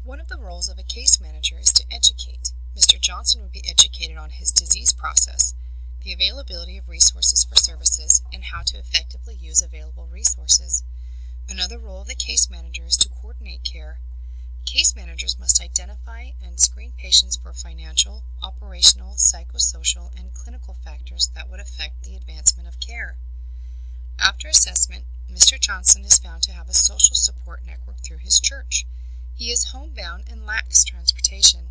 One of the roles of a case manager is to educate. Mr. Johnson would be educated on his disease process, the availability of resources for services, and how to effectively use available resources. Another role of the case manager is to coordinate care. Case managers must identify and screen patients for financial, operational, psychosocial, and clinical factors that would affect the advancement of care. After assessment, Mr. Johnson is found to have a social support network through his church. He is homebound and lacks transportation.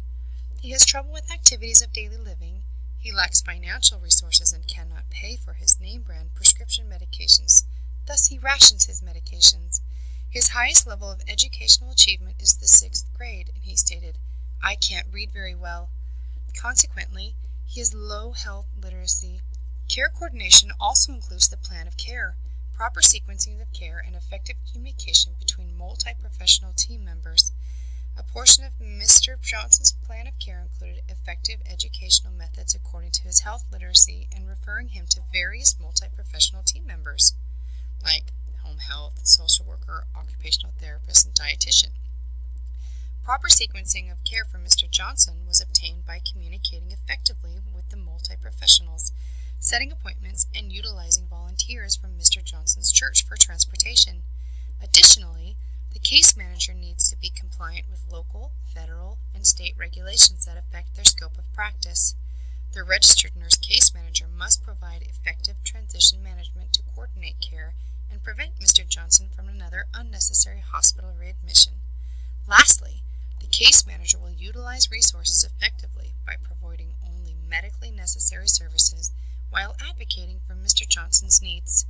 He has trouble with activities of daily living. He lacks financial resources and cannot pay for his name-brand prescription medications. Thus, he rations his medications. His highest level of educational achievement is the 6th grade, and he stated, "I can't read very well." Consequently, he has low health literacy. Care coordination also includes the plan of care, proper sequencing of care, and effective communication between multi-professional team members. A portion of Mr. Johnson's plan of care included effective educational methods according to his health literacy and referring him to various multi-professional team members, like home health, social worker, occupational therapist, and dietitian. Proper sequencing of care for Mr. Johnson was obtained by communicating effectively with the multi-professionals, setting appointments, and utilizing volunteers from Mr. Johnson's church for transportation. Additionally, the case manager needs to be compliant with local, federal, and state regulations that affect their scope of practice. The registered nurse case manager must provide effective transition management to coordinate care and prevent Mr. Johnson from another unnecessary hospital readmission. Lastly, the case manager will utilize resources effectively by providing only medically necessary services while advocating for Mr. Johnson's needs.